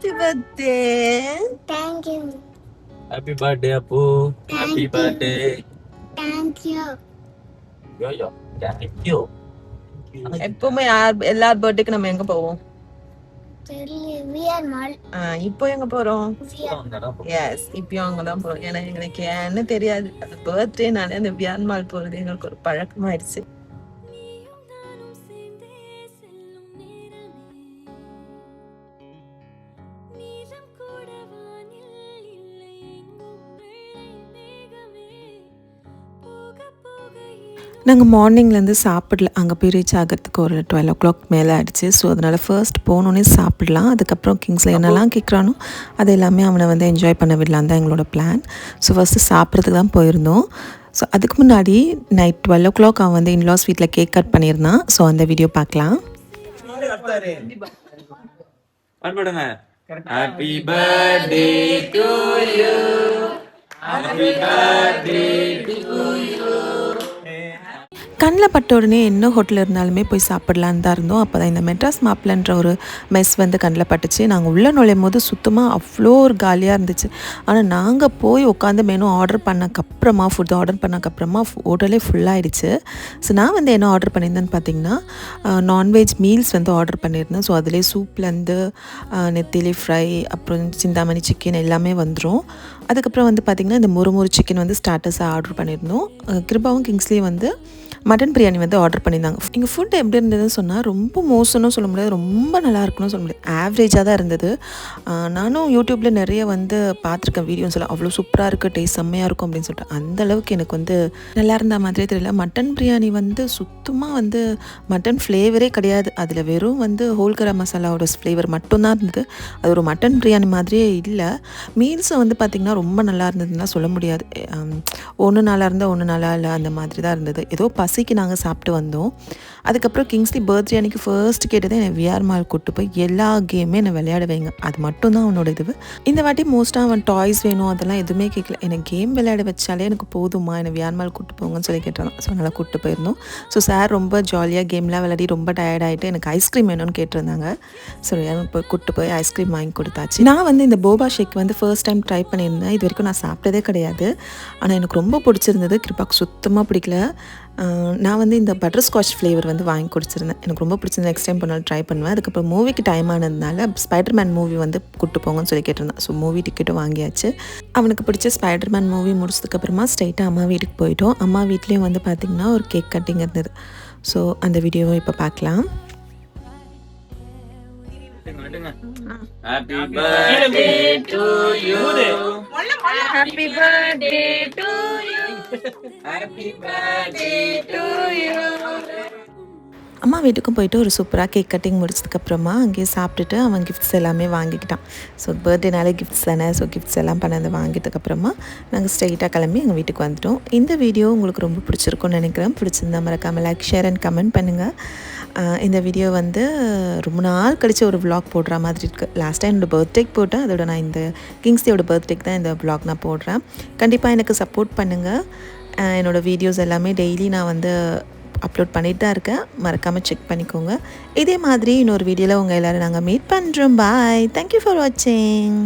Happy birthday. Thank you. Happy birthday, Apu. Happy birthday. Thank you. Yo. Thank you. எப்பவுமே எல்லார் பர்த்டேக்கு நம்ம எங்க போவோம்? இப்போ எங்க போறோம்? எஸ், இப்பயும் அங்கதான் போறோம். ஏன்னா எங்களுக்கு என்ன தெரியாது, அது பர்த்டேனாலே அந்த வியான்மால் போறது எங்களுக்கு ஒரு பழக்கமாயிடுச்சு. நாங்கள் மார்னிங்லேருந்து சாப்பிடல, அங்கே போய் ரீச் ஆகிறதுக்கு ஒரு 12 o'clock மேலே ஆகிடுச்சு. ஸோ அதனால் ஃபர்ஸ்ட் போனோன்னே சாப்பிடலாம், அதுக்கப்புறம் கிங்ஸில் என்னெல்லாம் கேட்குறானோ அது எல்லாமே அவனை வந்து என்ஜாய் பண்ண விடலாம் தான் எங்களோட பிளான். ஸோ ஃபஸ்ட்டு சாப்பிட்றதுக்கு தான் போயிருந்தோம். ஸோ அதுக்கு முன்னாடி நைட் 12 o'clock அவன் வந்து இன்லாஸ் வீட்டில் கேக் கட் பண்ணியிருந்தான். ஸோ அந்த வீடியோ பார்க்கலாம். Happy birthday to you. Happy birthday to you. கண்ணில் பட்ட உடனே என்ன ஹோட்டலில் இருந்தாலுமே போய் சாப்பிட்லான்னு தான் இருந்தோம். அப்போ தான் இந்த மெட்ராஸ் மாப்பிளன்ற ஒரு மெஸ் வந்து கண்ணில் பட்டுச்சு. நாங்கள் உள்ளே நுழையும் போது சுத்தமாக அவ்வளோ ஒரு காலியாக இருந்துச்சு. ஆனால் நாங்கள் போய் உட்காந்து மெனு ஆர்டர் பண்ணக்கப்புறமா, ஃபுட் ஆர்டர் பண்ணக்கப்புறமா ஹோட்டலே ஃபுல்லாகிடுச்சு. ஸோ நான் வந்து என்ன ஆர்டர் பண்ணியிருந்தேன்னு பார்த்தீங்கன்னா, நான்வெஜ் மீல்ஸ் வந்து ஆர்டர் பண்ணியிருந்தேன். ஸோ அதிலே சூப்லேருந்து நெத்திலி ஃப்ரை, அப்புறம் சிந்தாமணி சிக்கன் எல்லாமே வந்துடும். அதுக்கப்புறம் வந்து பார்த்திங்கன்னா இந்த முறுமுறு சிக்கன் வந்து ஸ்டார்டர்ஸாக ஆர்டர் பண்ணியிருந்தோம். கிருபாவும் கிங்ஸ்லேயும் வந்து மட்டன் பிரியாணி வந்து ஆர்டர் பண்ணியிருந்தாங்க. இங்கே ஃபுட் எப்படி இருந்ததுன்னு சொன்னால் ரொம்ப மோசம்னு சொல்ல முடியாது, ரொம்ப நல்லா இருக்குன்னு சொல்ல முடியாது, ஆவரேஜாக தான் இருந்தது. நானும் யூடியூப்பில் நிறைய வந்து பார்த்துருக்கேன் வீடியோஸ் எல்லாம், அவ்வளோ சூப்பராக இருக்குது, டேஸ்ட் செம்மையாக இருக்கும் அப்படின்னு சொல்லிட்டு. அந்தளவுக்கு எனக்கு வந்து நல்லா இருந்த மாதிரியே தெரியல. மட்டன் பிரியாணி வந்து சுத்தமாக வந்து மட்டன் ஃப்ளேவரே கிடையாது, அதில் வெறும் வந்து ஹோல் கரம் மசாலாவோட ஃப்ளேவர் மட்டும்தான் இருந்தது. அது ஒரு மட்டன் பிரியாணி மாதிரியே இல்லை. மீல்ஸும் வந்து பார்த்திங்கன்னா ரொம்ப நல்லா இருந்ததுன்னா சொல்ல முடியாது. ஒன்று நல்லா இருந்தால் ஒன்று நல்லா இல்லை, அந்த மாதிரி தான் இருந்தது. ஏதோ பசிக்கு நாங்கள் சாப்பிட்டு வந்தோம். அதுக்கப்புறம் கிங்ஸ்லி பர்த்டே அன்றைக்கி ஃபர்ஸ்ட் கேட்டதே என்னை விஆர் மால் கூப்பிட்டு போய் எல்லா கேமே என்னை விளையாட வைங்க, அது மட்டும்தான் அவனோட இது. இந்த வாட்டி மோஸ்ட்டாக அவன் டாய்ஸ் வேணும் அதெல்லாம் எதுவுமே கேட்கல, எனக்கு கேம் விளையாட வச்சாலே எனக்கு போதுமா, என்னை விஆர் மால் கூப்பிட்டு போங்கன்னு சொல்லி கேட்டான். ஸோ அதனால் கூப்பிட்டு போயிருந்தோம். ஸோ சார் ரொம்ப ஜாலியாக கேம்லாம் விளையாடி ரொம்ப டயர்டாகிட்டு எனக்கு ஐஸ்கிரீம் வேணும்னு கேட்டிருந்தாங்க. ஸோ எனக்கு போய் கூப்பிட்டு போய் ஐஸ்கிரீம் வாங்கி கொடுத்தாச்சு. நான் வந்து இந்த போபா ஷேக் வந்து ஃபர்ஸ்ட் டைம் ட்ரை பண்ணியிருந்தேன். இது வரைக்கும் நான் சாப்பிட்டதே கிடையாது. ஆனால் எனக்கு ரொம்ப பிடிச்சிருந்தது. கிருபாக்கு சுத்தமாக பிடிக்கல. நான் வந்து இந்த பட்டர் ஸ்காட்ச் ஃப்ளேவர் வந்து வாங்கி குடிச்சிருந்தேன், எனக்கு ரொம்ப பிடிச்சிருந்தேன். நெக்ஸ்ட் டைம் பண்ணாலும் ட்ரை பண்ணுவேன். அதுக்கப்புறம் மூவிக்கு டைம் ஆனதுனால ஸ்பைடர்மேன் மூவி வந்து கூப்பிட்டு போங்கன்னு சொல்லி கேட்டிருந்தேன். ஸோ மூவி டிக்கெட்டும் வாங்கியாச்சு. அவனுக்கு பிடிச்ச ஸ்பைடர்மேன் மூவி முடிச்சதுக்கப்புறமா ஸ்ட்ரைட்டாக அம்மா வீட்டுக்கு போயிட்டோம். அம்மா வீட்லேயும் வந்து பார்த்திங்கன்னா ஒரு கேக் கட்டிங் இருந்தது. ஸோ அந்த வீடியோவும் இப்போ பார்க்கலாம். Happy birthday to you. Happy birthday to you. Happy birthday to you. அம்மா வீட்டுக்கும் போயிட்டு ஒரு சூப்பராக கேக் கட்டிங் முடிச்சதுக்கப்புறமா அங்கேயே சாப்பிட்டுட்டு அவன் கிஃப்ட்ஸ் எல்லாமே வாங்கிக்கிட்டான். ஸோ பர்த்டேனாலே கிஃப்ட்ஸ் தானே. ஸோ கிஃப்ட்ஸ் எல்லாம் பண்ணது வாங்கிட்டதுக்கப்புறமா நாங்கள் ஸ்ட்ரெயிட்டாக கிளம்பி எங்கள் வீட்டுக்கு வந்துட்டோம். இந்த வீடியோ உங்களுக்கு ரொம்ப பிடிச்சிருக்கும்னு நினைக்கிறேன். பிடிச்சிருந்தா மறக்காமல் லைக், ஷேர் அண்ட் கமெண்ட் பண்ணுங்கள். இந்த வீடியோ வந்து ரொம்ப நாள் கழித்து ஒரு விலாக் போடுற மாதிரி இருக்குது. லாஸ்ட் டைம் என்னோடய பர்த்டேக்கு போட்டேன், அதோட நான் இந்த கிங்ஸ்டேயோட பர்த்டேக்கு தான் இந்த விலாக் நான் போடுறேன். கண்டிப்பாக எனக்கு சப்போர்ட் பண்ணுங்கள். என்னோடய வீடியோஸ் எல்லாமே டெய்லி நான் வந்து அப்லோட் பண்ணிட்டு தான் இருக்கேன், மறக்காமல் செக் பண்ணிக்கோங்க. இதே மாதிரி இன்னொரு வீடியோவில் உங்கள் எல்லோரும் நாங்கள் மீட் பண்ணுறோம். பாய், தேங்க்யூ ஃபார் வாட்சிங்.